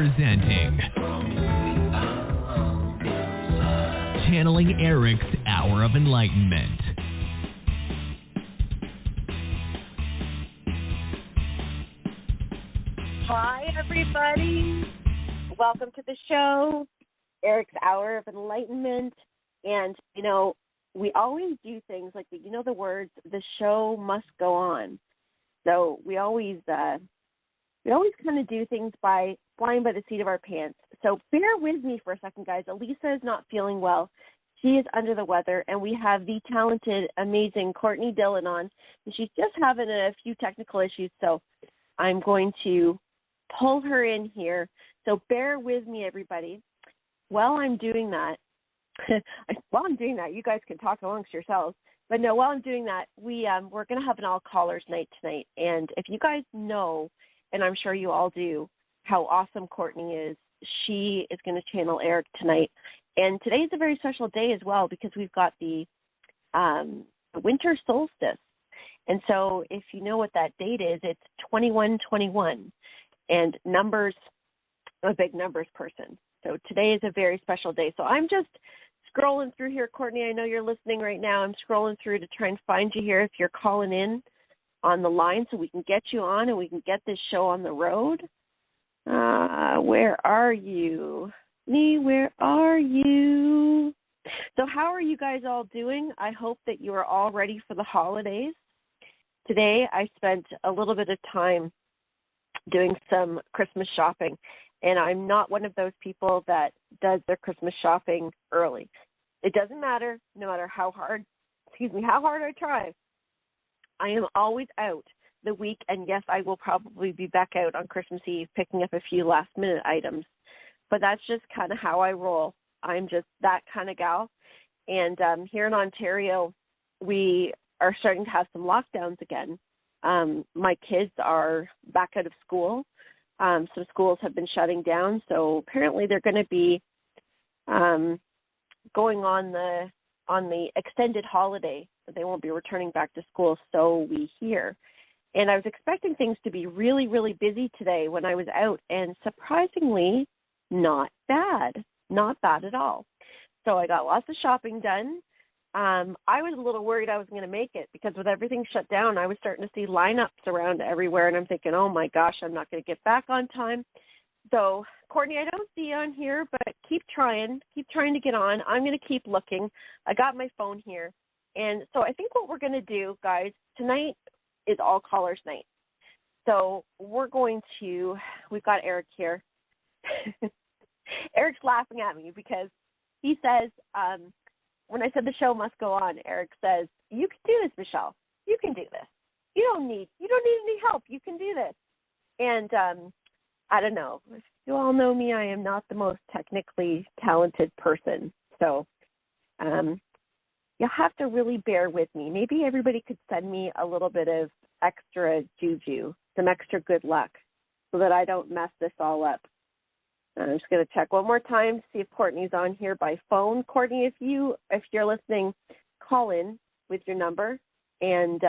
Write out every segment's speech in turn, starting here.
Presenting Channeling Erik's Hour of Enlightenment. Hi, everybody. Welcome to the show, Erik's Hour of Enlightenment. And, you know, we always do things like, you know, the words, the show must go on. So we always kind of do things by flying by the seat of our pants. So bear with me for a second, guys. Elisa is not feeling well. She is under the weather, and we have the talented, amazing Courtney Dillon on. And she's just having a few technical issues, so I'm going to pull her in here. So bear with me, everybody. While I'm doing that, you guys can talk amongst yourselves. But no, while I'm doing that, we're going to have an all-callers night tonight. And if you guys know, and I'm sure you all do, how awesome Courtney is, she is going to channel Erik tonight. And today is a very special day as well because we've got the winter solstice. And so if you know what that date is, it's 2121. And numbers, I'm a big numbers person. So today is a very special day. So I'm just scrolling through here, Courtney. I know you're listening right now. I'm scrolling through to try and find you here if you're calling in on the line so we can get you on and we can get this show on the road. Where are you? Where are you? So how are you guys all doing? I hope that you are all ready for the holidays. Today I spent a little bit of time doing some Christmas shopping, and I'm not one of those people that does their Christmas shopping early. It doesn't matter, no matter how hard I try. I am always out the week, and yes, I will probably be back out on Christmas Eve picking up a few last-minute items. But that's just kind of how I roll. I'm just that kind of gal. And here in Ontario, we are starting to have some lockdowns again. My kids are back out of school. Some schools have been shutting down, so apparently they're going to be going on the extended holiday. They won't be returning back to school, so we hear. And I was expecting things to be really, really busy today when I was out, and surprisingly, not bad at all. So I got lots of shopping done. I was a little worried I wasn't going to make it because with everything shut down, I was starting to see lineups around everywhere, and I'm thinking, oh my gosh, I'm not going to get back on time. So, Courtney, I don't see you on here, but keep trying to get on. I'm going to keep looking. I got my phone here. And so I think what we're going to do, guys, tonight is all callers night. So we've got Erik here. Erik's laughing at me because he says, when I said the show must go on, Erik says, you can do this, Michelle. You can do this. You don't need any help. You can do this. And I don't know. If you all know me, I am not the most technically talented person. So you'll have to really bear with me. Maybe everybody could send me a little bit of extra juju, some extra good luck, so that I don't mess this all up. I'm just going to check one more time, see if Courtney's on here by phone. Courtney, if you're listening, call in with your number and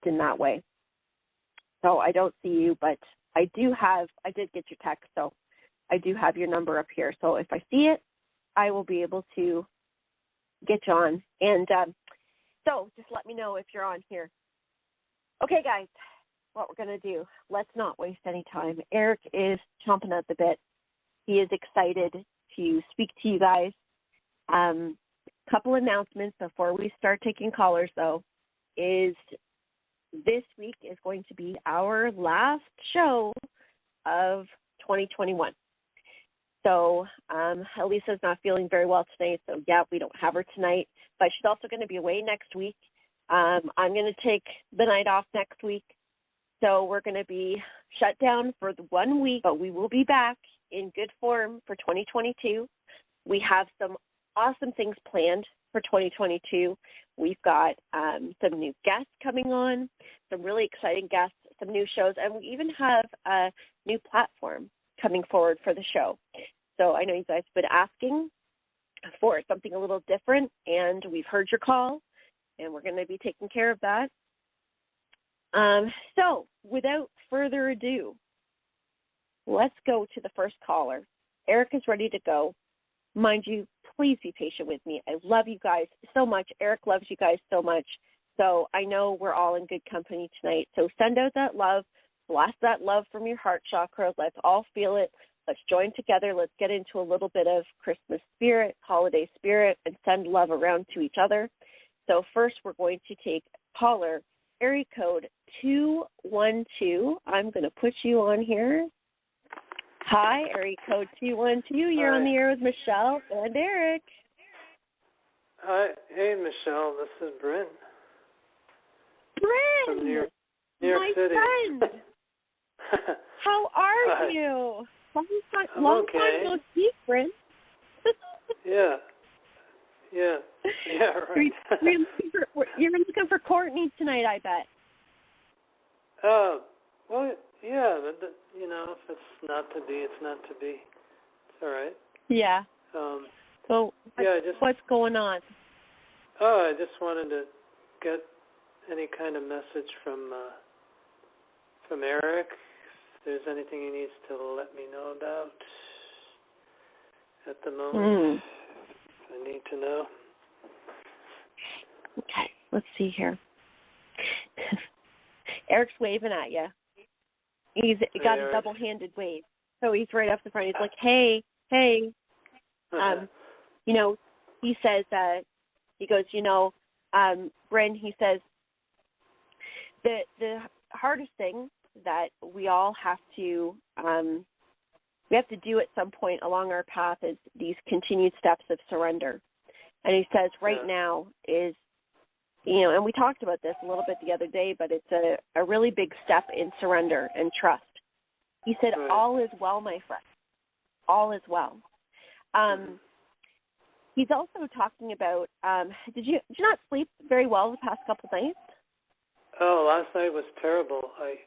in that way. So I don't see you, but I did get your text, so I do have your number up here. So if I see it, I will be able to get you on. And so just let me know if you're on here. Okay, guys, what we're going to do, let's not waste any time. Erik is chomping at the bit. He is excited to speak to you guys. Couple announcements before we start taking callers, though, is this week is going to be our last show of 2021. So Elisa's not feeling very well today, so yeah, we don't have her tonight. But she's also going to be away next week. I'm going to take the night off next week. So we're going to be shut down for the 1 week, but we will be back in good form for 2022. We have some awesome things planned for 2022. We've got some new guests coming on, some really exciting guests, some new shows, and we even have a new platform coming forward for the show. So I know you guys have been asking for something a little different, and we've heard your call, and we're going to be taking care of that. So without further ado, let's go to the first caller. Erik is ready to go. Mind you, please be patient with me. I love you guys so much. Erik loves you guys so much. So I know we're all in good company tonight. So send out that love. Blast that love from your heart chakra. Let's all feel it. Let's join together. Let's get into a little bit of Christmas spirit, holiday spirit, and send love around to each other. So first we're going to take caller, area code 212. I'm going to put you on here. Hi, area code 212. You're Hi. on the air with Michelle and Erik. Hi. Hey, Michelle. This is Bryn. Bryn! From New York City. My friend! How are you? Long okay. time no speak, Bryn. Yeah, right. You're looking for Courtney tonight, I bet. Well, yeah, but if it's not to be, it's not to be. It's all right. Yeah. So, what's going on? I just wanted to get any kind of message from Erik. If there's anything he needs to let me know about at the moment, I need to know. Okay, let's see here. Erik's waving at you. He's got a double-handed wave. So he's right up the front. He's like, hey. He says, he goes, Bryn, he says, the hardest thing that we all have to, we have to do at some point along our path is these continued steps of surrender. And he says right now is, and we talked about this a little bit the other day, but it's a really big step in surrender and trust. He said, all is well, my friend. All is well. He's also talking about, did you not sleep very well the past couple of nights? Oh, last night was terrible. I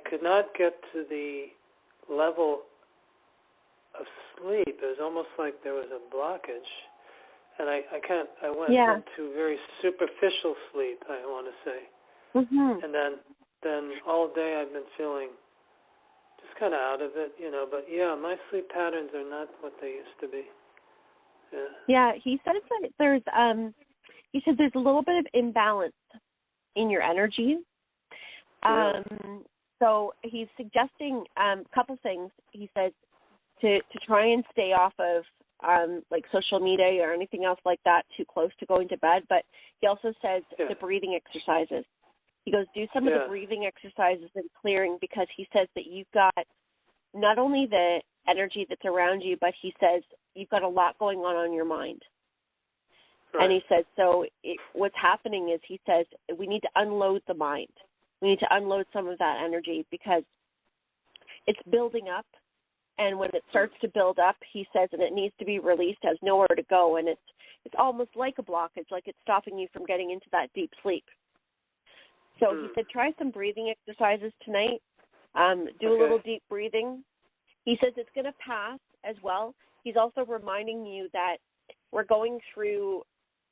could not get to the level of sleep. It was almost like there was a blockage. And I went into very superficial sleep, I want to say. And then all day I've been feeling just kind of out of it, But, my sleep patterns are not what they used to be. Yeah, he said that there's a little bit of imbalance in your energy. So he's suggesting a couple things. He says to try and stay off of like social media or anything else like that too close to going to bed. But he also says the breathing exercises. He goes, do some of the breathing exercises and clearing, because he says that you've got not only the energy that's around you, but he says you've got a lot going on your mind. Right. And he says, so what's happening is, he says, we need to unload the mind. We need to unload some of that energy because it's building up. And when it starts to build up, he says, and it needs to be released, has nowhere to go. And it's almost like a blockage, like it's stopping you from getting into that deep sleep. So he said, try some breathing exercises tonight. Do a little deep breathing. He says it's going to pass as well. He's also reminding you that we're going through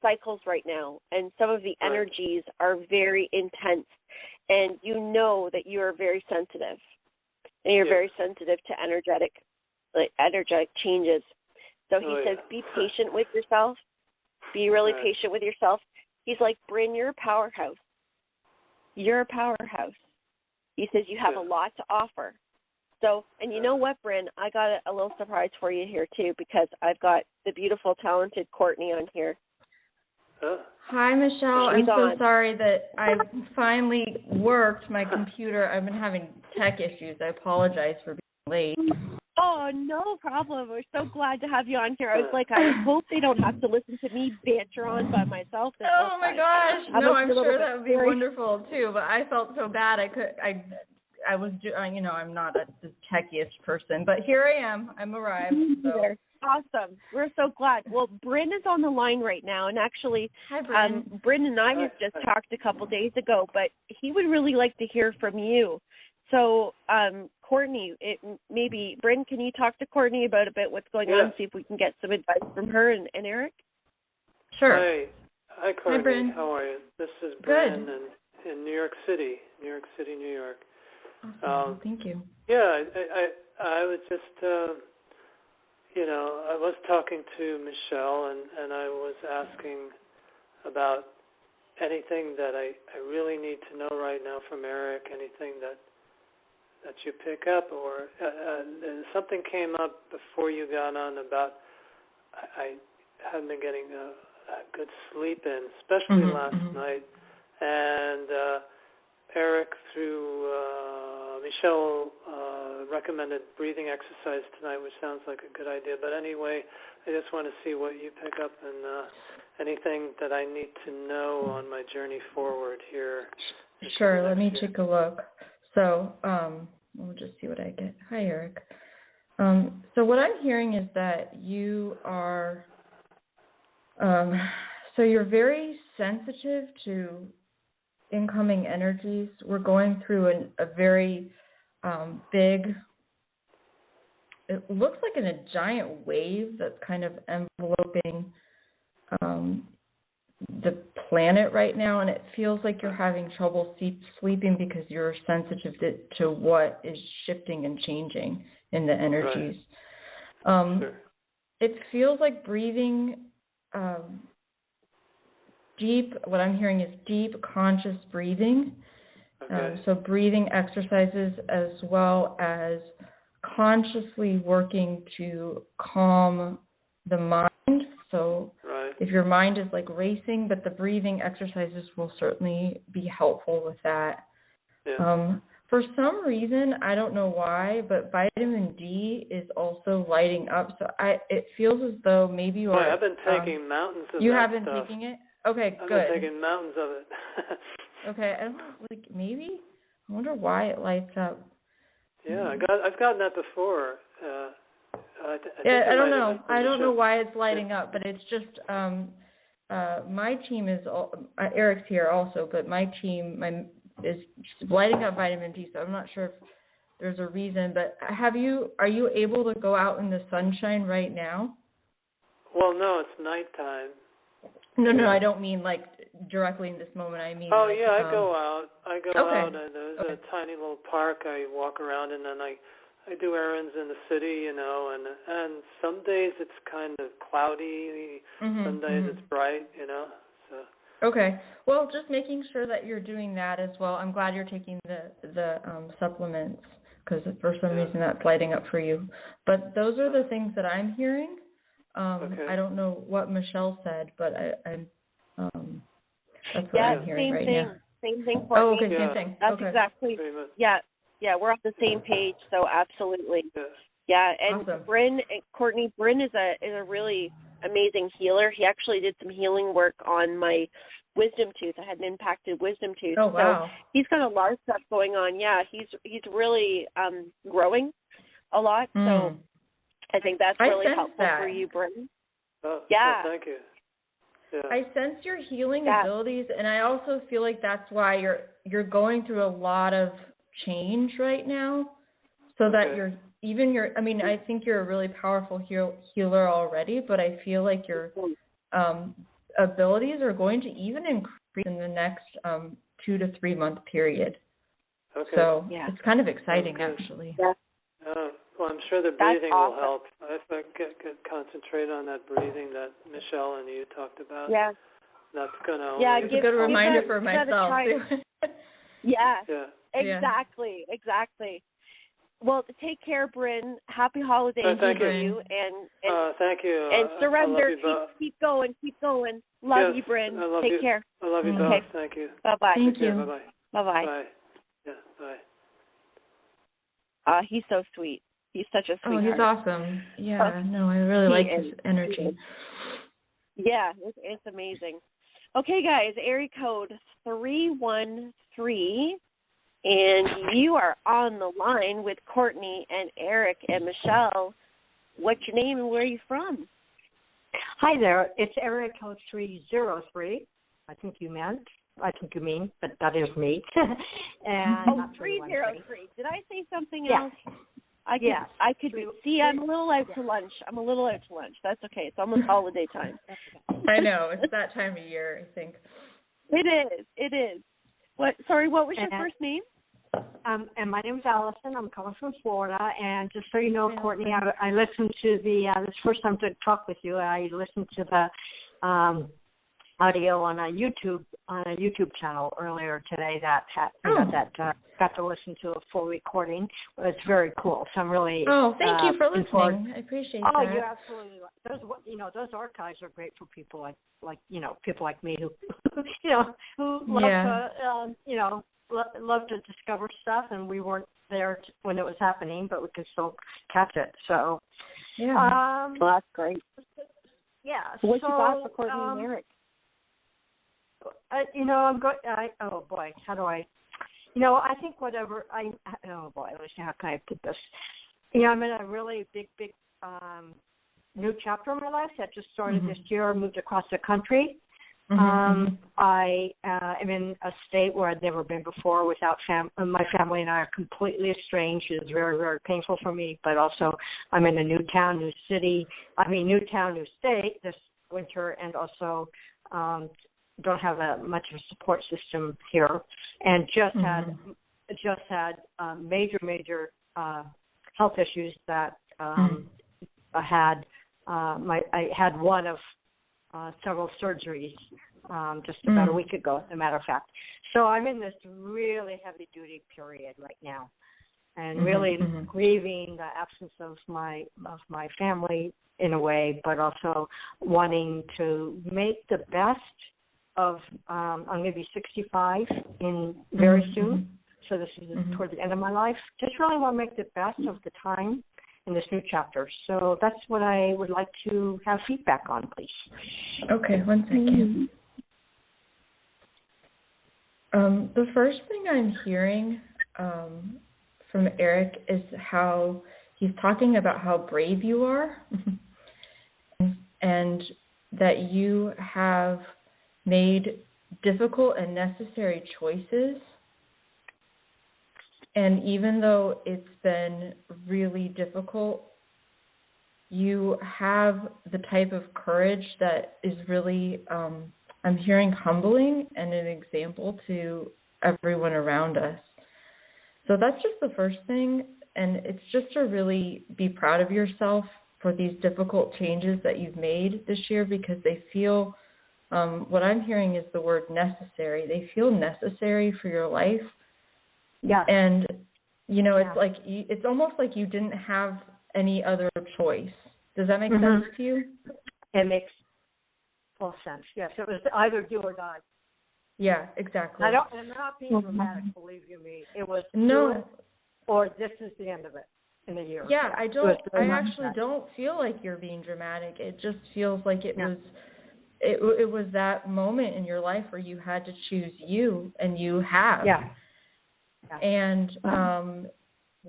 cycles right now, and some of the energies are very intense, and you know that you are very sensitive, and you're very sensitive to energetic changes. So he says, be patient with yourself. Be really patient with yourself. He's like, Bryn, you're a powerhouse. You're a powerhouse. He says you have a lot to offer. So, and you know what, Bryn, I got a little surprise for you here, too, because I've got the beautiful, talented Courtney on here. Hi, Michelle. I'm so sorry that I finally worked my computer. I've been having tech issues. I apologize for being late. Oh, no problem. We're so glad to have you on here. I was like, I hope they don't have to listen to me banter on by myself. Oh, my gosh. No, I'm sure that would be wonderful, too, but I felt so bad. I was, I'm not the techiest person, but here I am. I'm arrived. So. Awesome. We're so glad. Well, Bryn is on the line right now, and actually, hi, Bryn. Bryn and I have just talked a couple days ago, but he would really like to hear from you. So, Courtney, maybe, Bryn, can you talk to Courtney about a bit what's going on, see if we can get some advice from her and Erik? Sure. Hi, Courtney. Hi, Bryn. How are you? This is Bryn Good. in New York City, New York. Awesome. Thank you. Yeah, I was just, I was talking to Michelle, and I was asking about anything that I really need to know right now from Erik, anything that you pick up, or something came up before you got on about I haven't been getting a good sleep in, especially last night, and Erik through Michelle recommended breathing exercise tonight, which sounds like a good idea. But anyway, I just want to see what you pick up and anything that I need to know on my journey forward here. Sure, let me take a look. So we'll just see what I get. Hi, Erik. So what I'm hearing is that you are, so you're very sensitive to incoming energies. We're going through a very big, it looks like a giant wave that's kind of enveloping the planet right now, and it feels like you're having trouble sleeping because you're sensitive to what is shifting and changing in the energies. Right. Sure. It feels like breathing deep, what I'm hearing is deep conscious breathing. Okay. So breathing exercises as well as consciously working to calm the mind. So if your mind is like racing, but the breathing exercises will certainly be helpful with that. Yeah. For some reason, I don't know why, but vitamin D is also lighting up. So it feels as though maybe you are. I've been taking mountains of you that have been stuff. taking it? Okay, I've good. been taking mountains of it. Okay, I don't know, like maybe. I wonder why it lights up. Yeah, I've gotten that before. I don't know. I don't know why it's lighting up, but it's just my team is Erik's here also, but my team is lighting up vitamin D. So I'm not sure if there's a reason. But are you able to go out in the sunshine right now? Well, no, it's nighttime. No, I don't mean like directly in this moment. I mean. Oh yeah, I go out. Out, and there's a tiny little park I walk around, and then I do errands in the city, and some days it's kind of cloudy, some days it's bright, so. Okay. Well, just making sure that you're doing that as well. I'm glad you're taking the supplements because for some reason that's lighting up for you. But those are the things that I'm hearing. I don't know what Michelle said, but I'm that's what I'm hearing right now. Same thing for me. Oh, okay, same thing. That's exactly. Yeah, we're on the same page, so absolutely. Yeah, and awesome. Courtney, Bryn is a really amazing healer. He actually did some healing work on my wisdom tooth. I had an impacted wisdom tooth. Oh, wow. So he's got a lot of stuff going on. Yeah, he's really growing a lot. So I think that's really helpful for you, Bryn. Yeah. Thank you. Yeah. I sense your healing abilities, and I also feel like that's why you're going through a lot of change right now, so that I think you're a really powerful healer already, but I feel like your abilities are going to even increase in the next 2 to 3 month period. Okay. So it's kind of exciting, actually. Yeah. Well, I'm sure the breathing will help. If I could concentrate on that breathing that Michelle and you talked about. Yeah. That's going to it's a good reminder for myself, too. Yeah. Exactly. Well, take care, Bryn. Happy holidays to you. And thank you. And surrender. I love you, keep going. Love you, Bryn. Take care. I love you both. Thank you. Bye-bye. Thank you. Bye-bye. Bye-bye. Bye. Yeah, bye. He's so sweet. He's such a sweetheart. Oh, he's awesome. Yeah, no, I really like his energy. Yeah, it's amazing. Okay, guys, area code 313, and you are on the line with Courtney and Erik and Michelle. What's your name and where are you from? Hi there. It's area code 303. I think you mean, but that is me. And 303. Did I say something else? Yes. I could see. I'm a little out to lunch. That's okay. It's almost holiday time. I know. It's that time of year, I think. It is. What was your first name? and my name is Allison. I'm calling from Florida. And just so you know, Courtney, I listened to this is the first time to talk with you. I listened to the audio on a YouTube channel earlier today that got to listen to a full recording. It's very cool. So I'm really thank you for listening. I appreciate that. Oh, you're absolutely right. Those archives are great for people like people like me who who love to discover stuff, and we weren't there when it was happening, but we could still catch it. So well, that's great. Yeah. What you got for Courtney and Erik? I'm going. Oh boy, how do I? I think whatever how can I put this? I'm in a really big new chapter in my life that just started this year. I moved across the country. I am in a state where I'd never been before without my family and I are completely estranged. It is very, very painful for me, but also I'm in a new town, new city. new town, new state this winter, and also don't have much of a support system here, and just had major health issues that I had one of several surgeries just about a week ago, as a matter of fact. So I'm in this really heavy-duty period right now, and really grieving the absence of my family in a way, but also wanting to make the best of. I'm going to be 65 very soon, so this is toward the end of my life. Just really want to make the best of the time in this new chapter. So that's what I would like to have feedback on, please. Okay, one second. The first thing I'm hearing from Erik is how he's talking about how brave you are and that you have made difficult and necessary choices. And even though it's been really difficult, you have the type of courage that is really, I'm hearing, humbling and an example to everyone around us. So that's just the first thing. And it's just to really be proud of yourself for these difficult changes that you've made this year, because they feel, what I'm hearing is the word necessary. They feel necessary for your life. Yeah. And, it's like, it's almost like you didn't have any other choice. Does that make sense to you? It makes full sense. Yes, it was either do or die. Yeah, exactly. I'm not being dramatic, believe you me. It was or this is the end of it in a year. Yeah, I actually don't feel like you're being dramatic. It just feels like it was that moment in your life where you had to choose you, and you have. Yeah. And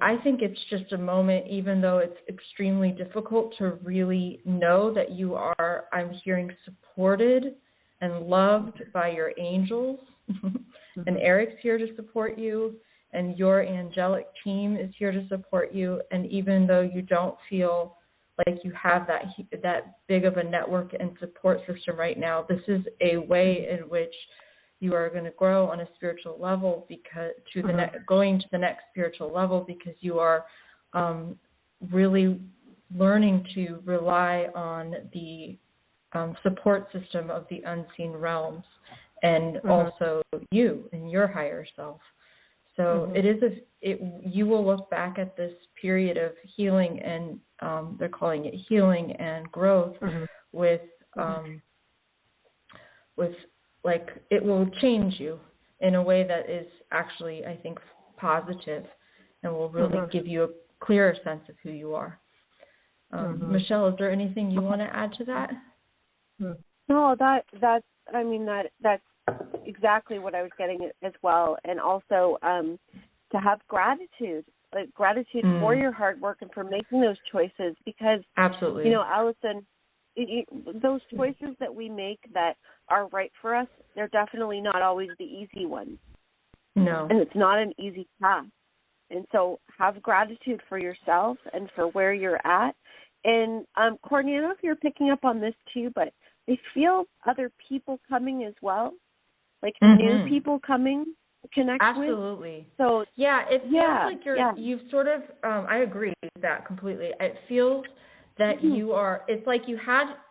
I think it's just a moment, even though it's extremely difficult, to really know that you are, I'm hearing, supported and loved by your angels. And Erik's here to support you, and your angelic team is here to support you. And even though you don't feel like you have that big of a network and support system right now, this is a way in which you are going to grow on a spiritual level, because going to the next spiritual level, because you are really learning to rely on the support system of the unseen realms, and also you and your higher self. So you will look back at this period of healing, and they're calling it healing and growth, with like, it will change you in a way that is actually, I think, positive, and will really give you a clearer sense of who you are. Michelle, is there anything you want to add to that? No, that's exactly what I was getting as well. And also to have gratitude for your hard work and for making those choices, because, absolutely, Allison, those choices that we make that are right for us, they're definitely not always the easy ones. No. And it's not an easy path. And so have gratitude for yourself and for where you're at. And Courtney, I don't know if you're picking up on this too, but I feel other people coming as well, like new people coming. connect Absolutely. with. So yeah, it feels like you've sort of I agree with that completely. It feels that you are, it's like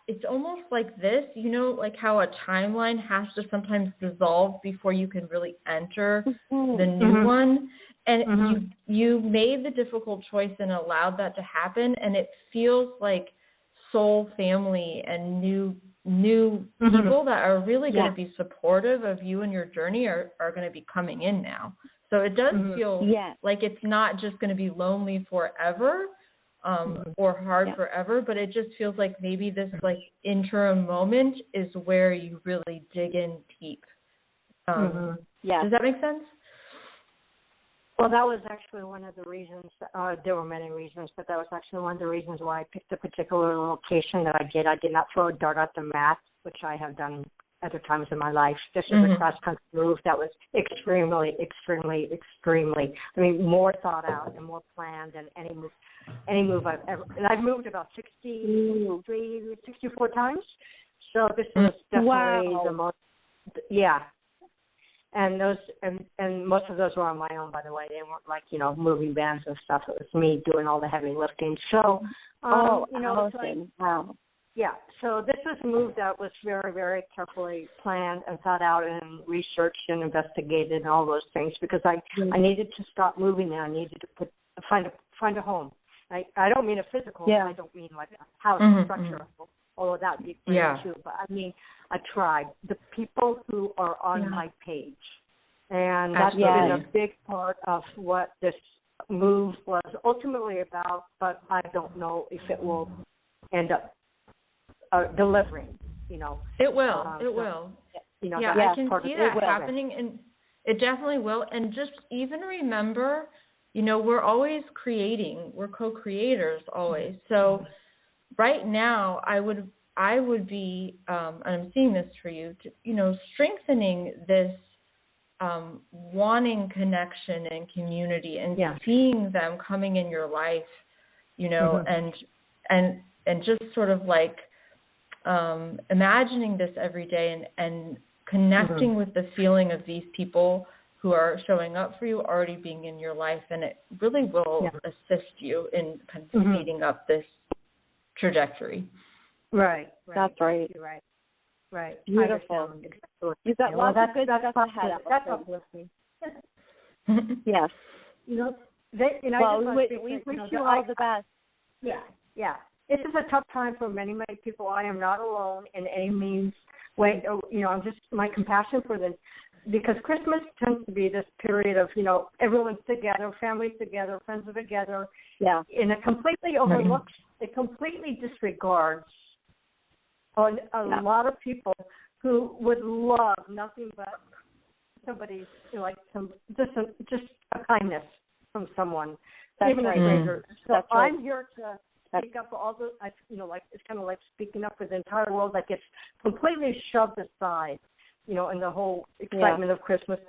it's almost like this, like how a timeline has to sometimes dissolve before you can really enter the new one. And you made the difficult choice and allowed that to happen, and it feels like soul family and new people that are really going to be supportive of you and your journey are going to be coming in now. So it does feel like it's not just going to be lonely forever or hard forever, but it just feels like maybe this like interim moment is where you really dig in deep. Does that make sense? Well, that was actually one of the reasons. There were many reasons, but that was actually one of the reasons why I picked a particular location that I did. I did not throw a dart at the mat, which I have done other times in my life. This is a cross-country move that was extremely, more thought out and more planned than any move I've ever. And I've moved about 64 times. So this was definitely the most. Yeah. And those and most of those were on my own, by the way. They weren't like, moving vans and stuff. It was me doing all the heavy lifting. So, wow. Yeah. So this was a move that was very, very carefully planned and thought out and researched and investigated and all those things because I needed to stop moving there. I needed to find a home. I don't mean a physical. I don't mean like a house structure. Although that would be great too, but I mean a tribe, the people who are on my page. And that's been a big part of what this move was ultimately about, but I don't know if it will end up delivering, It will. It will. I can see that happening, and it definitely will. And just even remember, we're always creating. We're co-creators always. So right now, I would be, and I'm seeing this for you, strengthening this wanting connection and community and seeing them coming in your life, and just sort of like imagining this every day and connecting with the feeling of these people who are showing up for you, already being in your life, and it really will assist you in kind of speeding up this trajectory. Right. That's right. You're right. Right. Beautiful. You've got lots of good stuff ahead. That's uplifting. Yes. We wish you all the best. Yeah. This is a tough time for many, many people. I am not alone in any means. I'm just my compassion for them, because Christmas tends to be this period of, everyone's together, families together, friends are together. Yeah. And it completely overlooks, it completely disregards on a lot of people who would love nothing but somebody's, just a kindness from someone, even a stranger. So I'm here to speak up for all those, it's kind of like speaking up for the entire world that gets completely shoved aside, in the whole excitement of Christmas.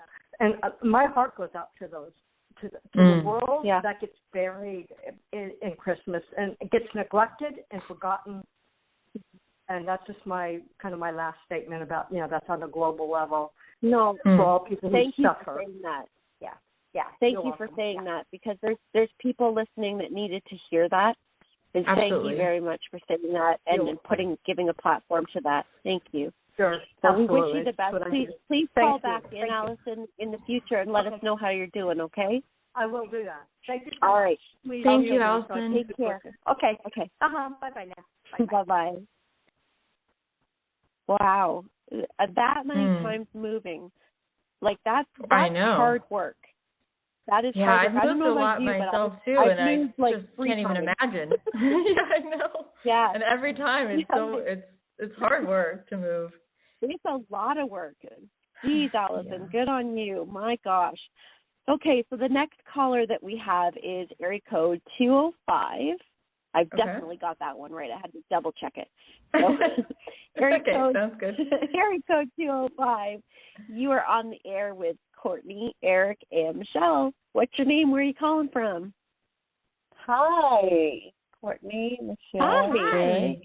And my heart goes out to those, to the world that gets buried in Christmas and it gets neglected and forgotten. And that's just my last statement about, that's on a global level. No, for all people who thank suffer. You for saying that. Yeah. Thank you for saying that, because there's people listening that needed to hear that. And thank you very much for saying that and giving a platform to that. Thank you. Sure. So we wish you the best. Please call back in, Allison, in the future and let us know how you're doing, okay? I will do that. Thank you. All right. Thank you, Allison. Take care. Okay. Bye-bye now. Bye-bye. Wow. That many times moving. Like, that's hard work. That is hard work. I've moved a lot myself, too, and I just can't even imagine. I know. Yeah. And every time it's hard work to move. It's a lot of work. Geez, Allison, good on you. My gosh. Okay, so the next caller that we have is area code 205. I've definitely got that one right. I had to double check it. So, sounds good. Area code 205. You are on the air with Courtney, Erik, and Michelle. What's your name? Where are you calling from? Hi, Courtney, Michelle. Hi.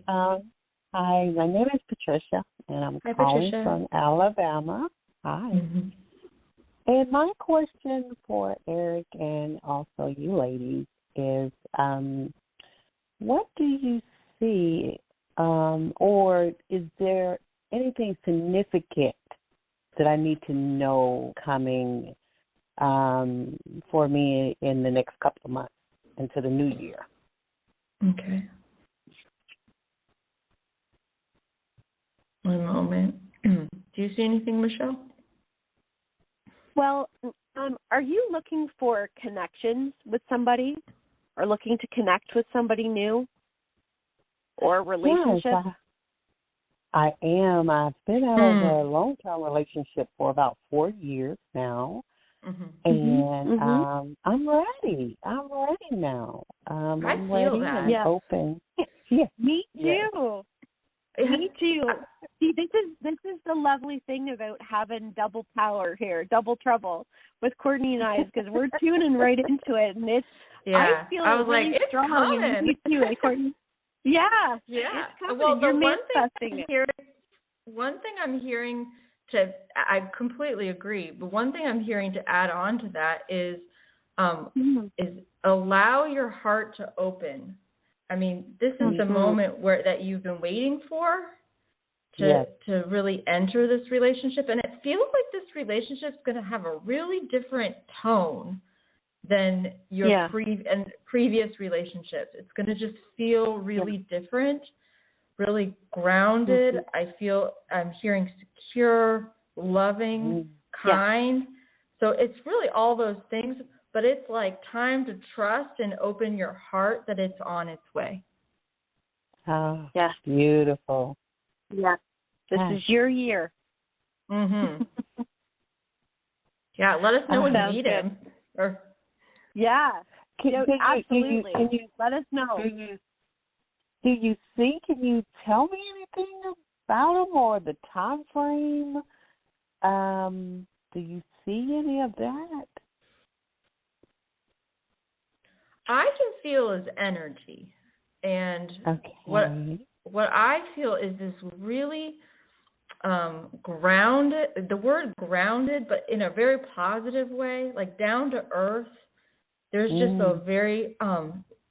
Hi, my name is Patricia, and I'm calling from Alabama. Hi. And my question for Erik and also you ladies is, what do you see, or is there anything significant that I need to know coming for me in the next couple of months into the new year? Okay. One moment. Do you see anything, Michelle? Well, are you looking for connections with somebody or looking to connect with somebody new or relationship? Yes, I am. I've been out of a long-term relationship for about 4 years now. And I'm ready. I'm ready now. I'm ready and open. Yeah. Me too. Me too. See, this is the lovely thing about having double power here, double trouble with Courtney and I, because we're tuning right into it, and it's. Yeah. I feel I was really like, it's strong. coming. You too, Courtney. Yeah. Yeah. It's coming. Well, You're manifesting it. One thing I'm hearing I completely agree, but one thing I'm hearing to add on to that is allow your heart to open. I mean, this is the moment that you've been waiting for to really enter this relationship, and it feels like this relationship is going to have a really different tone than your previous relationships. It's going to just feel really different, really grounded. I'm hearing secure, loving, kind. So it's really all those things, but it's like time to trust and open your heart that it's on its way. Oh, yes. Beautiful. Yeah. This is your year. Yeah, let us know when you meet him. Absolutely. Can you let us know. Do you see, can you tell me anything about him or the time frame? Do you see any of that? I can feel his energy. And what I feel is this really grounded, the word grounded, but in a very positive way, like down to earth. There's just a very,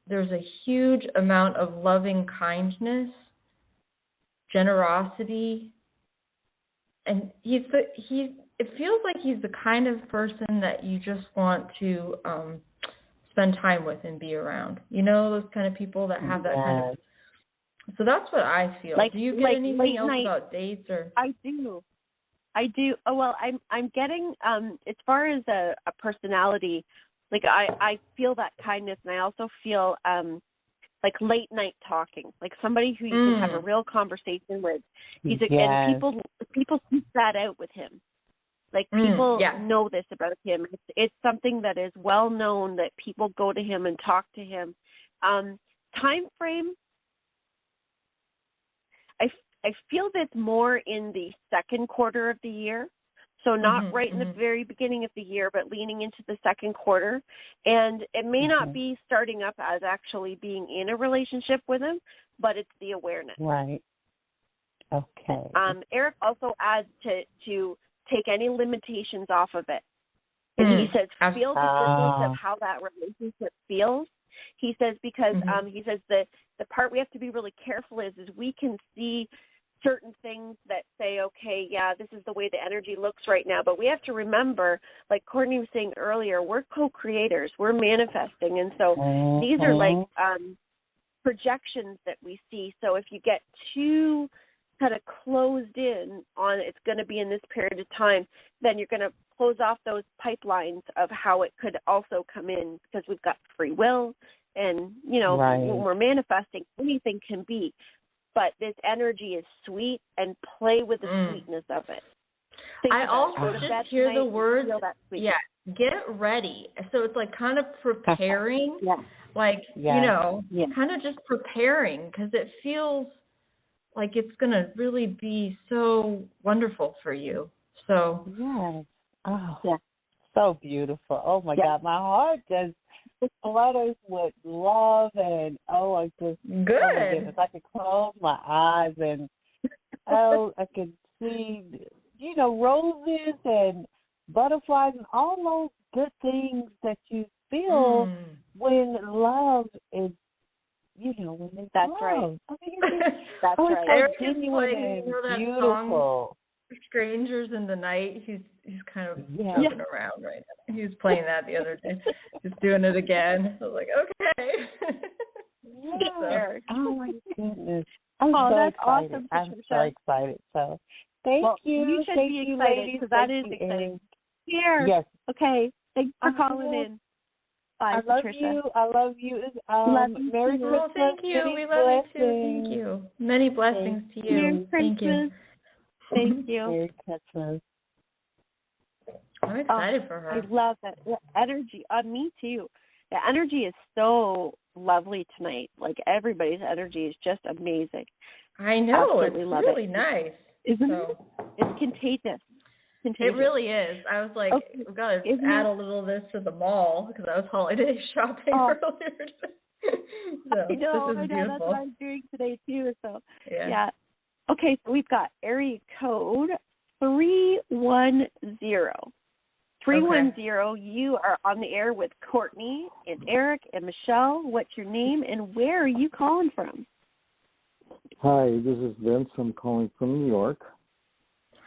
there's a huge amount of loving kindness, generosity, and it feels like he's the kind of person that you just want to spend time with and be around. You know, those kind of people that have that kind of. So that's what I feel. Do you get anything else about dates or? I do. Oh, well, I'm getting as far as a personality. Like I feel that kindness, and I also feel like late night talking, like somebody who you can have a real conversation with. And people seek that out with him. Like people know this about him. It's something that is well known that people go to him and talk to him. Time frame. I feel that's more in the second quarter of the year. So not right in the very beginning of the year, but leaning into the second quarter. And it may not be starting up as actually being in a relationship with him, but it's the awareness. Right. Okay. Erik also adds to take any limitations off of it. And he says, feel the goodness of how that relationship feels. He says, because he says the part we have to be really careful is we can see certain things that say, okay, this is the way the energy looks right now. But we have to remember, like Courtney was saying earlier, we're co-creators. We're manifesting. And so these are like projections that we see. So if you get too kind of closed in on it's going to be in this period of time, then you're going to close off those pipelines of how it could also come in, because we've got free will and, when we're manifesting, anything can be. But this energy is sweet, and play with the sweetness of it. I also just hear the words, get ready. So it's like kind of preparing, kind of just preparing, because it feels like it's going to really be so wonderful for you. So so beautiful. Oh, my God. My heart just flutters with love, and I just good. Oh my goodness, I could close my eyes and I could see, roses and butterflies and all those good things that you feel when love is, when it's That's love. right. I mean, that's right. Eric is genuine and beautiful. Strangers in the Night. He's kind of jumping around right now. He was playing that the other day. He's doing it again. I was like, okay. Oh my goodness. I'm so that's excited. awesome. I'm so excited. So thank you. You should thank be you, excited ladies. because that Thank is you, exciting. Here. Yes. Okay. Thanks for calling in. Bye, Patricia. I love you. Merry Christmas. Oh, thank you. We love you too. Thank you. Many blessings to you. Merry Thank you. Christmas. Thank you. Merry Christmas. I'm excited for her. I love that. The energy. Me too. The energy is so lovely tonight. Like, everybody's energy is just amazing. I know. Absolutely It's love really it. nice. Isn't it? It's contagious. It really is. I was like, we've got to add a little of this to the mall because I was holiday shopping earlier today. So, I know. this is beautiful. That's what I'm doing today too. So yeah. Okay, so we've got area code 310. 310, you are on the air with Courtney and Erik and Michelle. What's your name and where are you calling from? Hi, this is Vince. I'm calling from New York.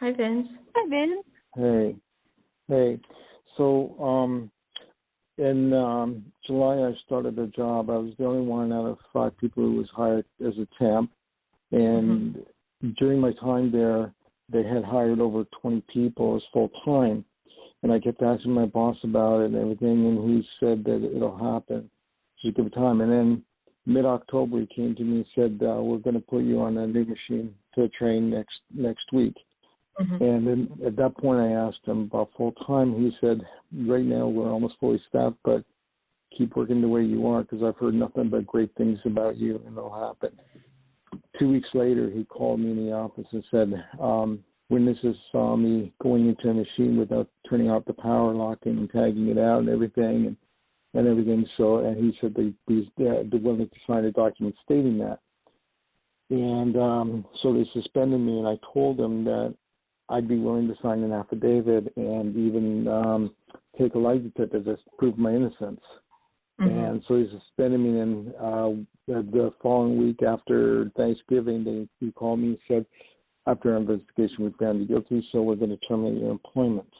Hi, Vince. Hi, Vince. Hey. So, in July, I started a job. I was the only one out of 5 people who was hired as a temp. And during my time there, they had hired over 20 people as full-time. And I kept asking my boss about it and everything, and he said that it'll happen. Just give it time. And then mid-October, he came to me and said, we're going to put you on a new machine to train next week. And then at that point, I asked him about full-time. He said, right now we're almost fully staffed, but keep working the way you are because I've heard nothing but great things about you, and it'll happen. 2 weeks later, he called me in the office and said, witnesses saw me going into a machine without turning off the power, locking and tagging it out and everything. So, and he said they're willing to sign a document stating that. And so they suspended me, and I told them that I'd be willing to sign an affidavit and even take a lie detector to prove my innocence. And so he suspended me, and the following week after Thanksgiving, he called me and said, after our investigation, we found you guilty, so we're going to terminate your employment.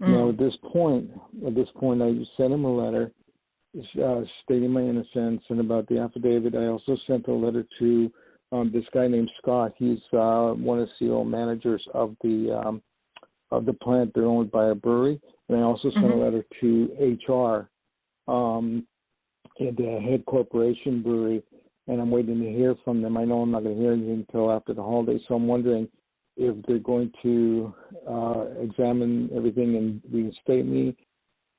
Now, at this point, I sent him a letter stating my innocence, and about the affidavit, I also sent a letter to this guy named Scott. He's one of the CEO managers of the plant. They're owned by a brewery, and I also sent a letter to HR at the head corporation brewery, and I'm waiting to hear from them. I know I'm not going to hear anything until after the holidays, so I'm wondering if they're going to examine everything and reinstate me.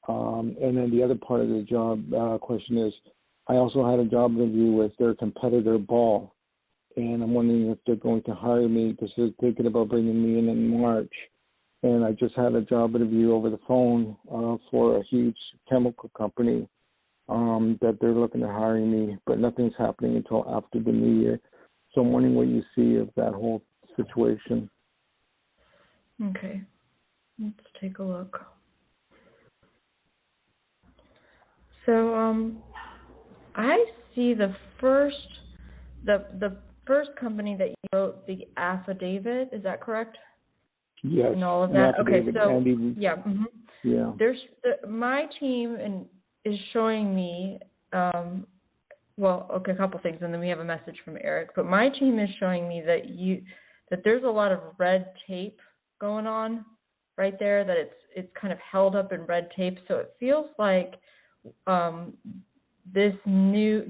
And then the other part of the job question is, I also had a job interview with their competitor, Ball, and I'm wondering if they're going to hire me because they're thinking about bringing me in March. And I just had a job interview over the phone for a huge chemical company that they're looking at hiring me, but nothing's happening until after the new year. So I'm wondering what you see of that whole situation. Okay. Let's take a look. So I see the first company that you wrote the affidavit. Is that correct? Yes. And all of that. Okay. So yeah. There's my team is showing me. A couple things, and then we have a message from Erik. But my team is showing me that there's a lot of red tape going on right there. That it's kind of held up in red tape. So it feels like this new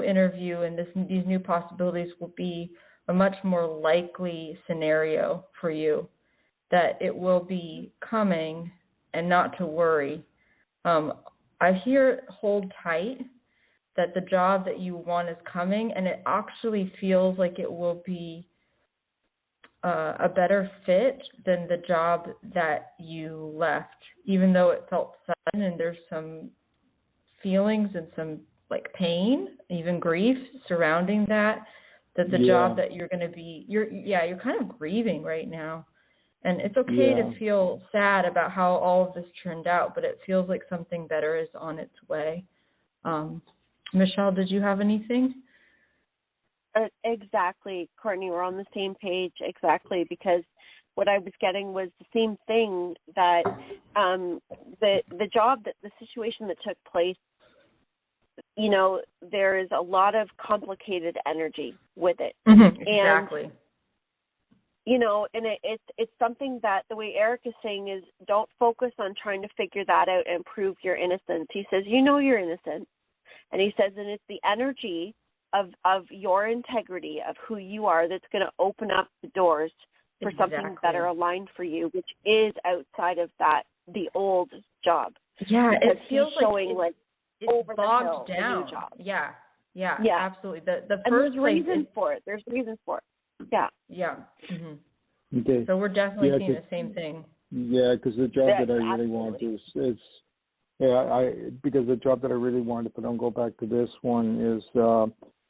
interview and these new possibilities will be a much more likely scenario for you, that it will be coming and not to worry. I hear hold tight, that the job that you want is coming, and it actually feels like it will be a better fit than the job that you left, even though it felt sudden and there's some feelings and some like pain, even grief surrounding that the job that you're going to be, you're kind of grieving right now. And it's okay Yeah. to feel sad about how all of this turned out, but it feels like something better is on its way. Michelle, did you have anything? Exactly, Courtney, we're on the same page, exactly, because what I was getting was the same thing, that the job, that the situation that took place, you know, there is a lot of complicated energy with it. Mm-hmm. Exactly. And, you know, and it's something that the way Erik is saying is, don't focus on trying to figure that out and prove your innocence. He says, you know you're innocent. And he says, and it's the energy of your integrity, of who you are, that's going to open up the doors for something better aligned for you, which is outside of the old job. Yeah, because it feels like it's over bogged the hill, down. the new job. Yeah, absolutely. The and first there's reasons for it. There's reasons for it. Yeah. Yeah. Mm-hmm. Okay. So we're definitely seeing the same thing. Yeah, because the job that I really want is because the job that I really wanted, but I'll go back to this one, is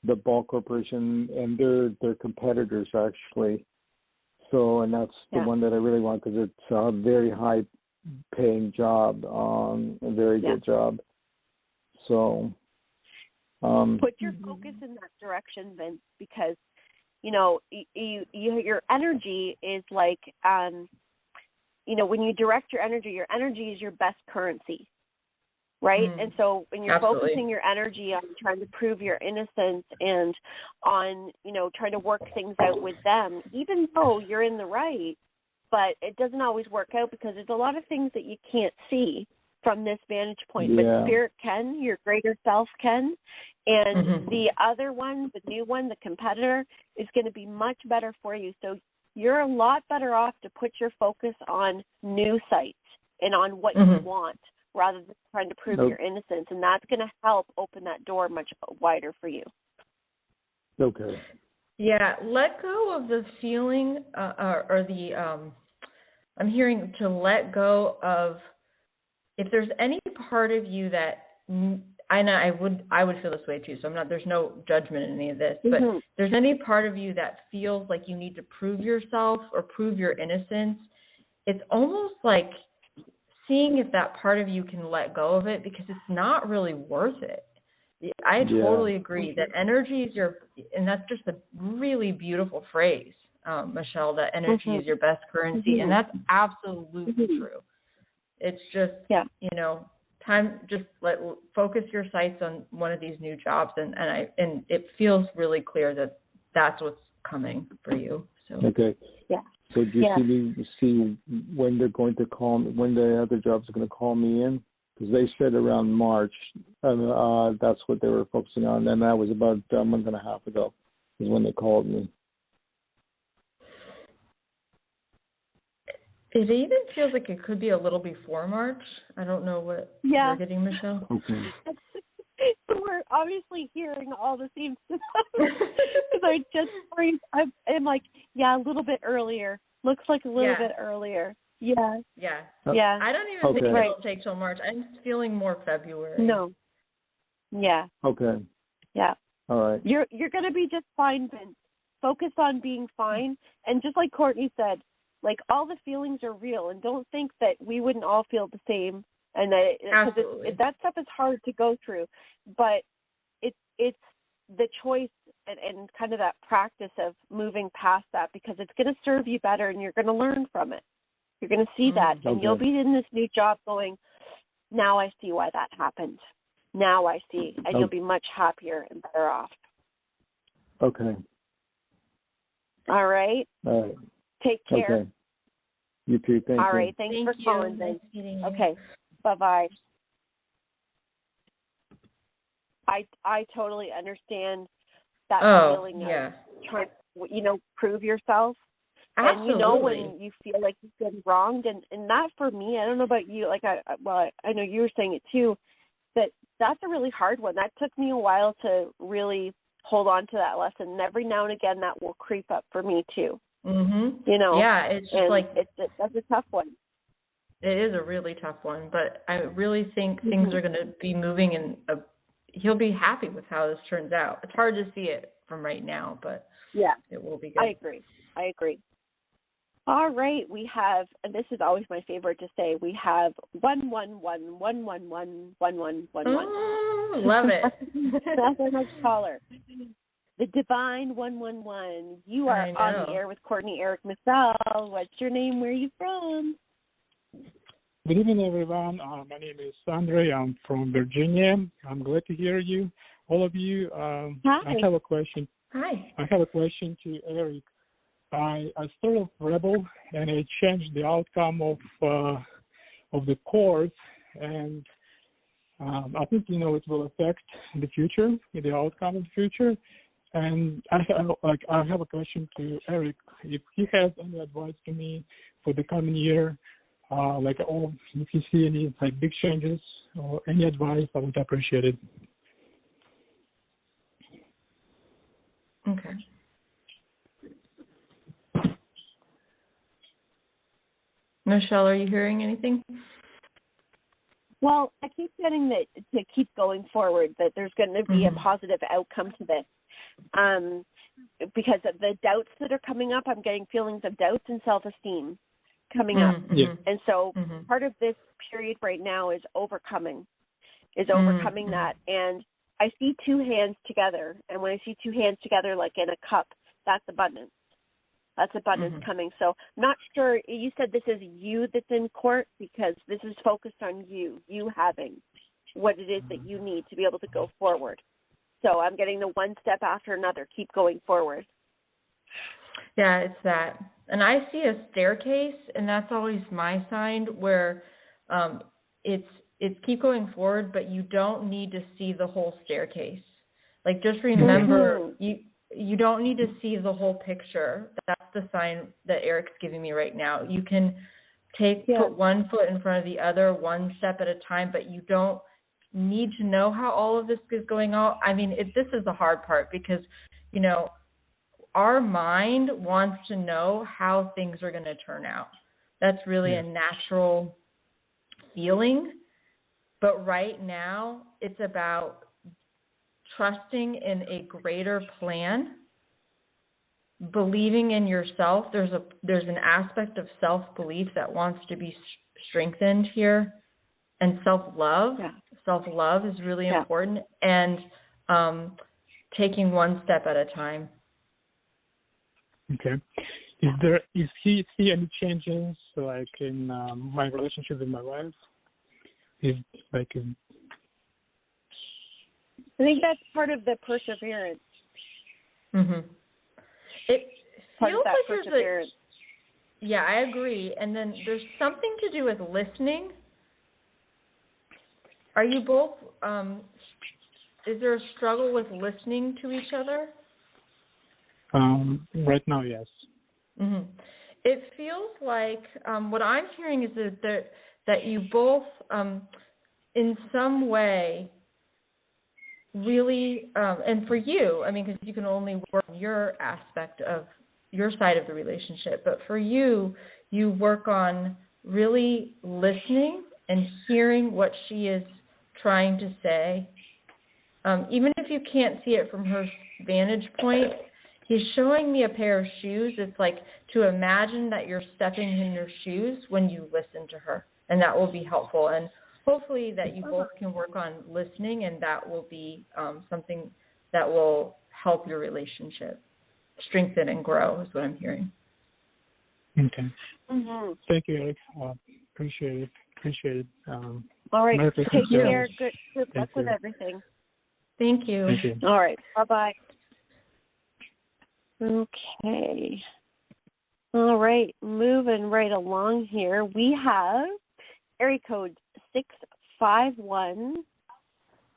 the Ball Corporation, and they're competitors actually. So, and that's the one that I really want, because it's a very high paying job, a very good job. So put your focus in that direction, Vince, because you know your energy is like you know, when you direct your energy is your best currency, right? And so when you're focusing your energy on trying to prove your innocence and on, you know, trying to work things out with them, even though you're in the right, but it doesn't always work out because there's a lot of things that you can't see from this vantage point, but Spirit can, your greater self can, and the other one, the new one, the competitor, is going to be much better for you. So you're a lot better off to put your focus on new sites and on what you want, rather than trying to prove your innocence, and that's going to help open that door much wider for you. Okay. Yeah, let go of the feeling, or the, I'm hearing to let go of, if there's any part of you that, I know I would feel this way too, so there's no judgment in any of this, but if there's any part of you that feels like you need to prove yourself or prove your innocence, it's almost like seeing if that part of you can let go of it, because it's not really worth it. I totally agree that energy is and that's just a really beautiful phrase, Michelle, that energy is your best currency, and that's absolutely true. It's just, you know, time, just focus your sights on one of these new jobs, and it feels really clear that that's what's coming for you. So. Okay. Yeah. So do you see when they're going to call me, when the other jobs are going to call me in? Because they said around March, and that's what they were focusing on. And that was about a month and a half ago is when they called me. It even feels like it could be a little before March. I don't know what you're getting, Michelle. Okay. So we're obviously hearing all the same stuff. I'm like, a little bit earlier. Looks like a little bit earlier. Yeah. Yeah. I don't even think it'll take till March. I'm feeling more February. No. Yeah. Okay. Yeah. All right. You're going to be just fine, Vince. Focus on being fine. And just like Courtney said, like, all the feelings are real, and don't think that we wouldn't all feel the same. And that stuff is hard to go through, but it's the choice and kind of that practice of moving past that, because it's going to serve you better, and you're going to learn from it. You're going to see that, and you'll be in this new job going, now I see why that happened. Now I see, and you'll be much happier and better off. Okay. All right. All right. Take care. Okay. You too. Thank you. All right. Thanks for calling. Nice meeting you. Okay. Bye-bye. I totally understand that feeling of trying to, prove yourself. Absolutely. And, when you feel like you've been wronged. And that, for me, I don't know about you, I know you were saying it too, that's a really hard one. That took me a while to really hold on to that lesson. And every now and again, that will creep up for me too. Yeah, it's just that's a tough one. It is a really tough one, but I really think things are going to be moving, and he'll be happy with how this turns out. It's hard to see it from right now, but it will be good. I agree. All right, we have, and this is always my favorite to say, we have 111-111-1111. Oh, love it. That's our next caller. The Divine 111. You are on the air with Courtney, Erik, Michelle. What's your name? Where are you from? Good evening, everyone. My name is Andre. I'm from Virginia. I'm glad to hear you, all of you. Hi. I have a question. Hi. I have a question to Erik. I started off Rebel, and it changed the outcome of the court, and I think it will affect the future, the outcome of the future. And I have a question to Erik. If he has any advice to me for the coming year, if you see any big changes or any advice, I would appreciate it. Okay. Michelle, are you hearing anything? Well, I keep getting that to keep going forward, that there's going to be a positive outcome to this. Because of the doubts that are coming up, I'm getting feelings of doubts and self-esteem coming up. Yeah. And so part of this period right now is overcoming that. And I see two hands together. And when I see two hands together, like in a cup, that's abundance. That's abundance coming. So I'm not sure. You said this is you that's in court, because this is focused on you having what it is that you need to be able to go forward. So I'm getting the one step after another. Keep going forward. Yeah, it's that. And I see a staircase, and that's always my sign, where it's keep going forward, but you don't need to see the whole staircase. Like, just remember, you don't need to see the whole picture. That's the sign that Erik's giving me right now. You can put one foot in front of the other, one step at a time, but you don't need to know how all of this is going on. I mean, this is the hard part, because, our mind wants to know how things are going to turn out. That's really a natural feeling. But right now, it's about trusting in a greater plan, believing in yourself. There's an aspect of self-belief that wants to be strengthened here, and self-love. Yeah. Self-love is really important, and taking one step at a time. Okay. Is he see any changes in my relationship with my wife? I think that's part of the perseverance. It part feels of that like perseverance. Yeah, I agree. And then there's something to do with listening. Are you both? Is there a struggle with listening to each other? Right now, yes. It feels like what I'm hearing is that you both, in some way, really, and for you, I mean, because you can only work on your aspect of your side of the relationship, but for you, you work on really listening and hearing what she is trying to say. Even if you can't see it from her vantage point, he's showing me a pair of shoes. It's like to imagine that you're stepping in your shoes when you listen to her, and that will be helpful. And hopefully that you both can work on listening, and that will be something that will help your relationship strengthen and grow, is what I'm hearing. Okay. Thank you, Erik. Appreciate it. All right. Take care. Good luck with everything. Thank you. Thank you. All right. Bye-bye. Okay. All right. Moving right along here, we have area code 651.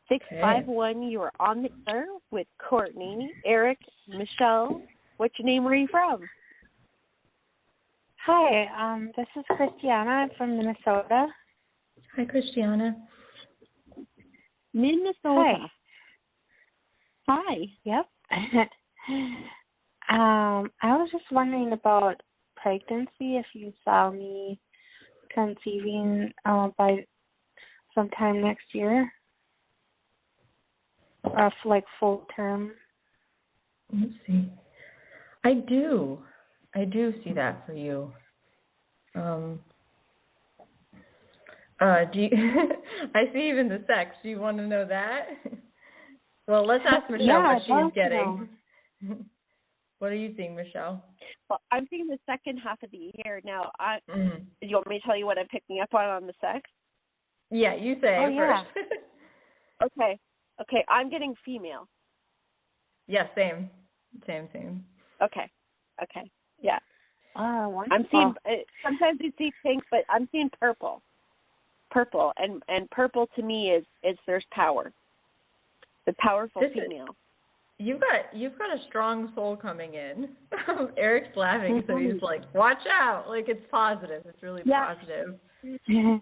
651, you are on the air with Courtney, Erik, Michelle. What's your name? Where are you from? Hi, this is Christiana from Minnesota. Hi, Christiana. Minnesota. Hi. Yep. I was just wondering about pregnancy, if you saw me conceiving by sometime next year, or full term. Let's see. I do see that for you. Do you, I see even the sex. Do you want to know that? Well, let's ask Michelle what she's getting. What are you seeing, Michelle? Well, I'm seeing the second half of the year now. Do you want me to tell you what I'm picking up on the sex? Yeah, you say first. Okay, I'm getting female. Yeah, same. Okay, yeah. Oh, wonderful. I'm seeing, sometimes you see pink, but I'm seeing purple. And purple to me is there's power. The powerful female. You've got a strong soul coming in. Eric's laughing, so he's like, watch out. Like, it's positive. It's really positive. Yeah,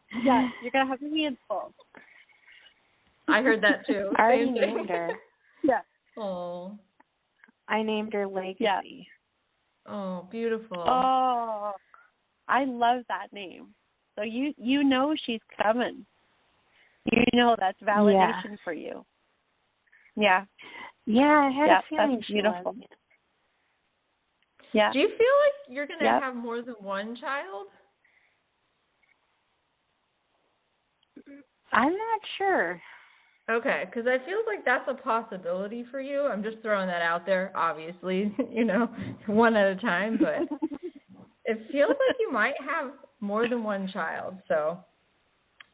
you're going to have me in full. I heard that too. I already named her. Yeah. Oh. I named her Legacy. Yeah. Oh, beautiful. Oh, I love that name. So you know she's coming. You know that's validation for you. Yeah. Yeah, I had a feeling that's beautiful. She was. Yeah. Do you feel like you're going to have more than one child? I'm not sure. Okay, because I feel like that's a possibility for you. I'm just throwing that out there, obviously, one at a time, but it feels like you might have more than one child, so.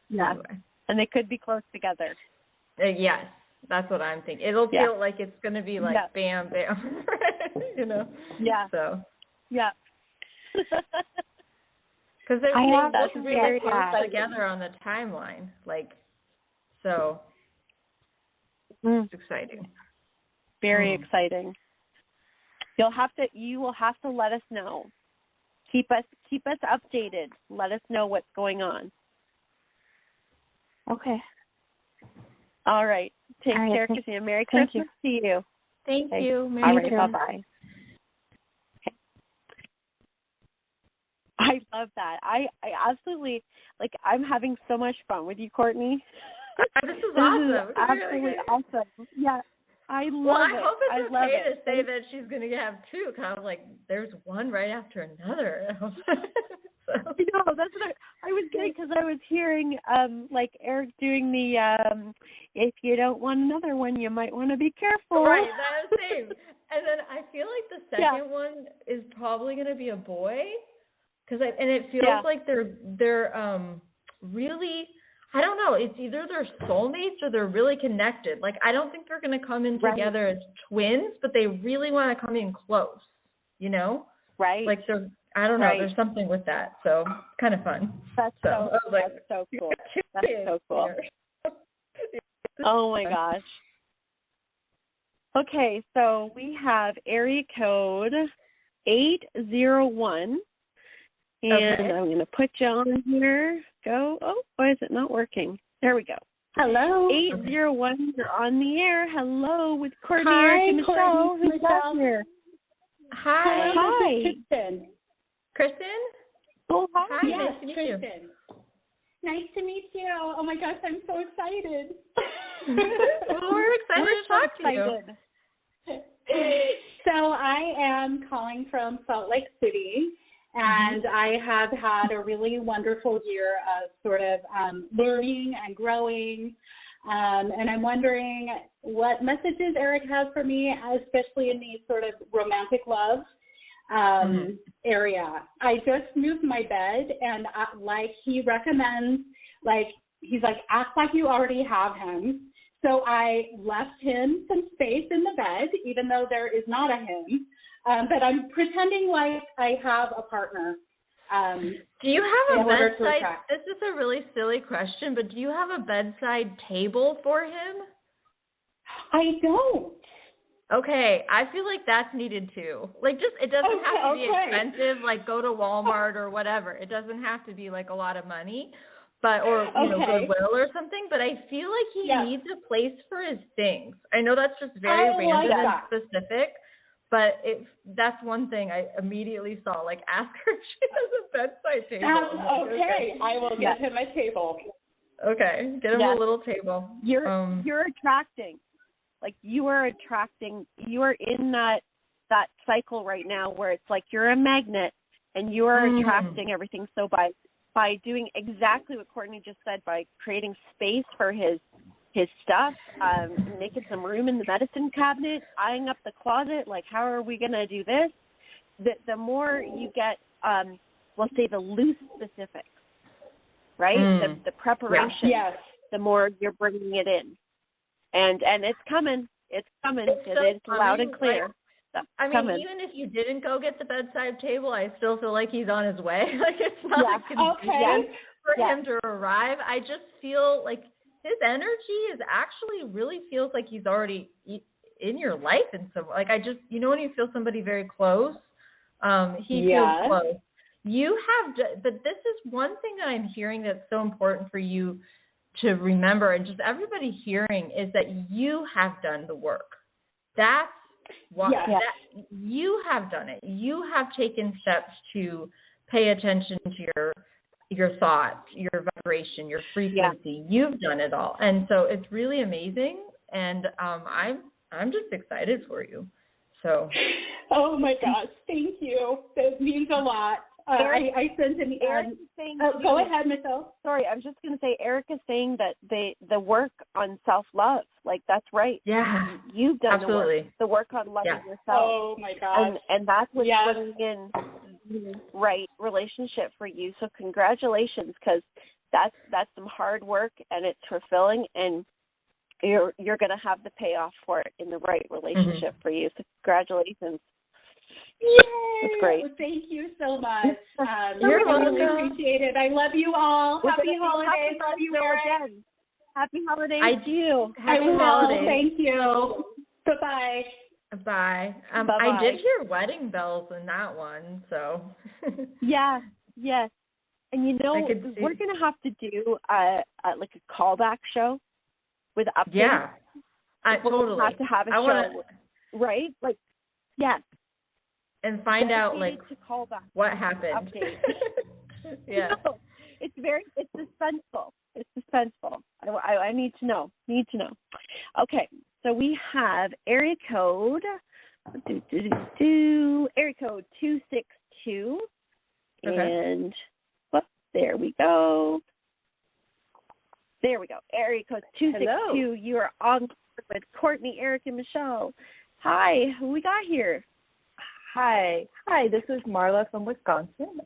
Yeah, anyway. And they could be close together. Yes, that's what I'm thinking. It'll feel like it's going to be like bam, bam, Yeah. So. Yeah. Because they look really close together on the timeline, so. It's exciting. Very exciting. You will have to let us know. Keep us updated. Let us know what's going on. Okay. All right. Take care, Christina. Merry Christmas to you. Thank you. All right. Bye-bye. Okay. I love that. I absolutely, I'm having so much fun with you, Courtney. This is awesome. Absolutely awesome. Yeah, I love it. Well, I hope it's okay to say say that she's going to have two. Kind of there's one right after another. No, that's what I was getting because I was hearing Erik doing the if you don't want another one, you might want to be careful. Right, that was same. And then I feel like the second one is probably going to be a boy, and it feels like they're really. I don't know. It's either they're soulmates or they're really connected. I don't think they're going to come in together as twins, but they really want to come in close, Right. They're, I don't know. There's something with that. So kind of fun. That's so cool. That's so cool. Oh, my gosh. Okay, so we have area code 801. And I'm going to put you on here. Go. Oh, why is it not working? There we go. Hello. 801, you're on the air. Hello with Courtney, Hi, Erik, and Michelle. Who's Michelle. here? Hi. Hi. Kristen. Kristen? Oh, hi. Yes, nice to meet Kristen. you. Nice to meet you. Oh, my gosh, I'm so excited. Well, we're excited to talk to you. So I am calling from Salt Lake City. And I have had a really wonderful year of sort of learning and growing. And I'm wondering what messages Erik has for me, especially in the sort of romantic love area. I just moved my bed, and he recommends, he's like, act like you already have him. So I left him some space in the bed, even though there is not a him. But I'm pretending like I have a partner. Do you have a bedside? This is a really silly question, but do you have a bedside table for him? I don't. Okay, I feel like that's needed too. It doesn't have to be expensive. Go to Walmart or whatever. It doesn't have to be a lot of money, or Goodwill or something. But I feel like he needs a place for his things. I know that's just very random and specific. But that's one thing I immediately saw. Ask her if she has a bedside table. Okay. I will get him a table. Okay, get him a little table. You're attracting. You are attracting. You are in that cycle right now where it's you're a magnet and you are attracting everything. So by doing exactly what Courtney just said, by creating space for his stuff, making some room in the medicine cabinet, eyeing up the closet, like how are we going to do this? The more you get, we'll say the loose specifics, right? The preparation, the more you're bringing it in. And it's coming. It's coming. It's loud and clear. I mean, even if you didn't go get the bedside table, I still feel like he's on his way. Like, it's not convenient for him to arrive. I just feel like his energy is actually really feels like he's already in your life in some, like, I just, you know, when you feel somebody very close, he feels close. You have, but this is one thing that I'm hearing that's so important for you to remember, and just everybody hearing, is that you have done the work. That's what that, you have done it. You have taken steps to pay attention to your thoughts, your vibration, your frequency. You've done it all, and so it's really amazing. And I'm just excited for you. So. Oh my gosh! Thank you. That means a lot. I sent an Erik is saying. Go ahead, Michelle. Sorry, I'm just going to say Erik is saying that the work on self-love, like, that's right. Yeah, you've done the work on loving yourself. Oh my gosh! And that's what's bringing in the right relationship for you. So congratulations, because that's some hard work, and it's fulfilling, and you're going to have the payoff for it in the right relationship for you. So congratulations. Yay! That's great. Well, thank you so much. You're welcome. Really appreciate it. I love you all. Happy holidays. Love you, Erik. Happy holidays. I do. Happy holidays. Thank you. Bye-bye. Bye. Bye-bye. I did hear wedding bells in that one, so. Yes. And you know, we're going to have to do like a callback show with updates. Yeah. We'll have to have a show, right? Like, yes. And find out, like, what happened. Yeah. No, it's suspenseful. It's suspenseful. I need to know. Okay, so we have area code, area code 262. Okay. And, there we go. Area code 262. Hello. You are on with Courtney, Erik, and Michelle. Hi, who we got here? Hi, this is Marla from Wisconsin.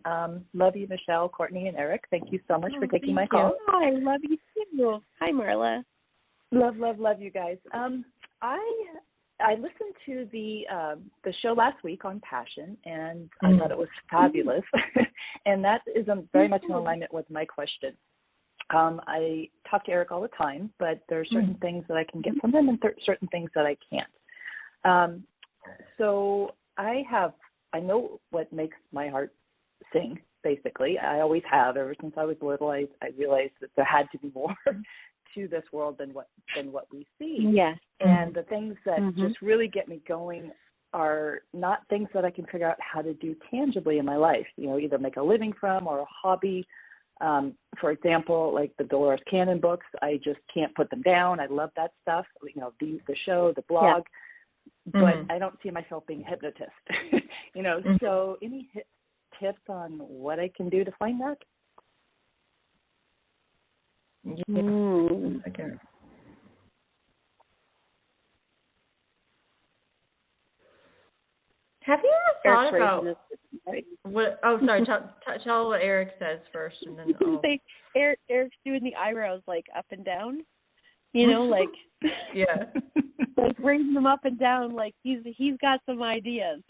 Love you, Michelle, Courtney, and Erik. Thank you so much for taking my call. Hi, love you too. Hi, Marla. Love you guys. I listened to the show last week on passion, and I thought it was fabulous. And that is very much in alignment with my question. I talk to Erik all the time, but there are certain things that I can get from him and certain things that I can't. So I know what makes my heart sing, basically. I always have. Ever since I was little, I realized that there had to be more to this world than what we see. Yes. And the things that just really get me going are not things that I can figure out how to do tangibly in my life, you know, either make a living from or a hobby. For example, like the Dolores Cannon books, I just can't put them down. I love that stuff, you know, the show, the blog. But I don't see myself being a hypnotist, you know. So any tips on what I can do to find that? Okay. Have you ever thought about what? Oh, sorry. Tell what Erik says first, and then Erik's doing the eyebrows like up and down. You know, like like raising them up and down, like he's got some ideas.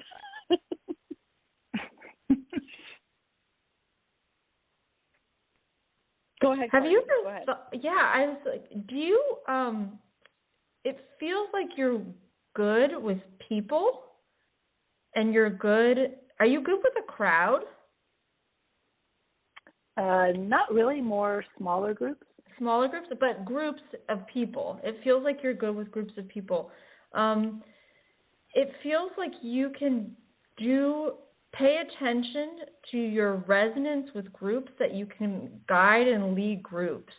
Go ahead. Have you ever? I was like, do you? It feels like you're good with people, and you're good. Are you good with a crowd? Not really. More smaller groups. Smaller groups, but groups of people. It feels like you're good with groups of people. It feels like you can pay attention to your resonance with groups, that you can guide and lead groups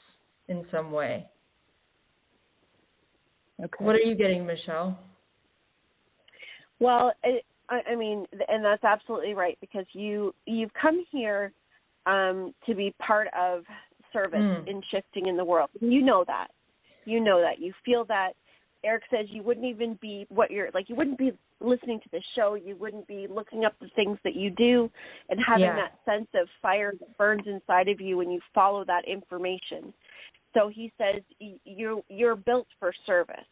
in some way. Okay. What are you getting, Michelle? Well, I mean, and that's absolutely right, because you've come here to be part of service in shifting in the world. You know that. You feel that. Erik says you wouldn't even be you wouldn't be listening to the show. You wouldn't be looking up the things that you do and having that sense of fire that burns inside of you when you follow that information. So he says you're built for service.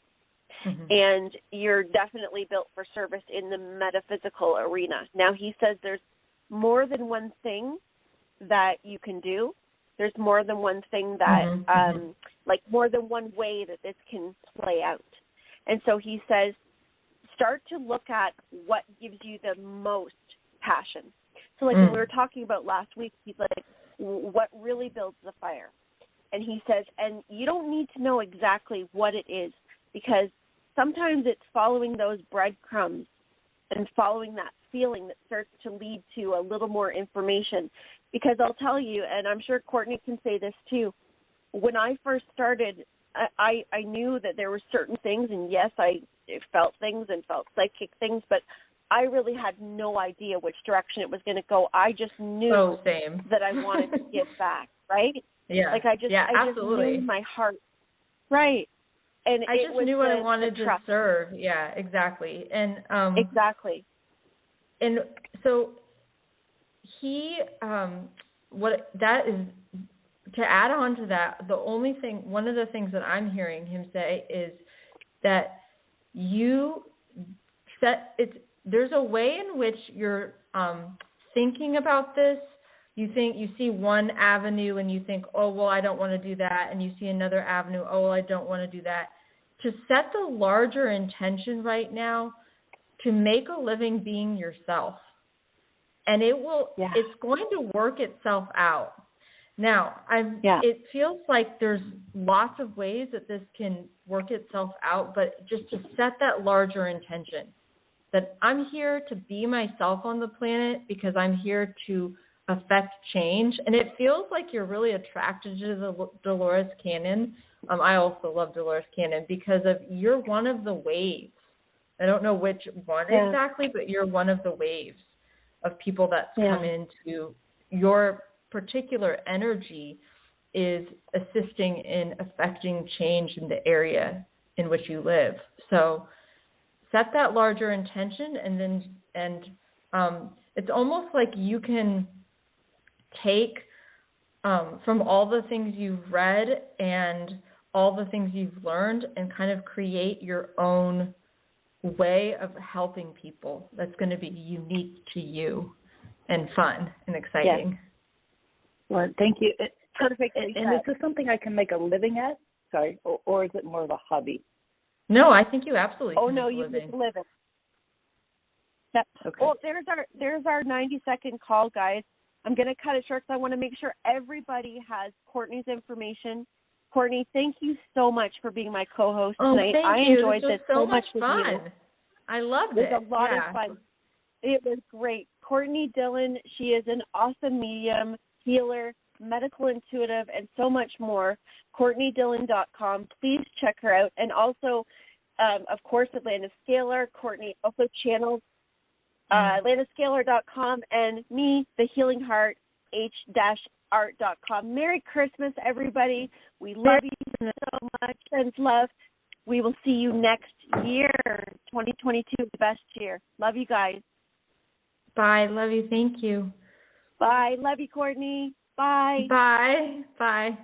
And you're definitely built for service in the metaphysical arena. Now, he says there's more than one thing that you can do. There's more than one thing that, more than one way that this can play out. And so he says, start to look at what gives you the most passion. So when we were talking about last week, he's like, what really builds the fire? And he says, and you don't need to know exactly what it is, because sometimes it's following those breadcrumbs and following that feeling that starts to lead to a little more information. Because I'll tell you, and I'm sure Courtney can say this too, when I first started, I knew that there were certain things, and yes, I felt things and felt psychic things, but I really had no idea which direction it was going to go. I just knew that I wanted to give back, right? Yeah. I just knew in my heart. Right. And I just knew I wanted to serve. Yeah, exactly. And exactly. And so he that is, to add on to that, one of the things that I'm hearing him say is that there's a way in which you're thinking about this. You see one avenue and you think, oh, well, I don't want to do that. And you see another avenue, oh, well, I don't want to do that. To set the larger intention right now to make a living being yourself. And it's going to work itself out. Now, it feels like there's lots of ways that this can work itself out, but just to set that larger intention, that I'm here to be myself on the planet because I'm here to affect change. And it feels like you're really attracted to the Dolores Cannon. I also love Dolores Cannon because you're one of the waves. I don't know which one exactly, but you're one of the waves of people that's come into your particular energy is assisting in affecting change in the area in which you live. So set that larger intention, and it's almost like you can take from all the things you've read and all the things you've learned and kind of create your own way of helping people that's going to be unique to you and fun and exciting. Yes. Well, thank you. Perfect. And is this something I can make a living at? Sorry, or is it more of a hobby? No, I think you absolutely can make a you living. can live it. Yep. Okay. Well, there's our 90-second call, guys. I'm going to cut it short because I want to make sure everybody has Courtney's information. Courtney, thank you so much for being my co-host tonight. Thank I you. enjoyed this so much fun. with you. I loved it. It was a lot of fun. It was great. Courtney Dillon, she is an awesome medium, healer, medical intuitive, and so much more. CourtneyDillon.com. Please check her out. And also, of course, Atlantis Scalar. Courtney also channels AtlantisScalar.com and me, The Healing Heart, H-Art.com. Merry Christmas, everybody. We love you so much. Send love. We will see you next year, 2022, the best year. Love you guys. Bye. Love you. Thank you. Bye. Love you, Courtney. Bye. Bye. Bye.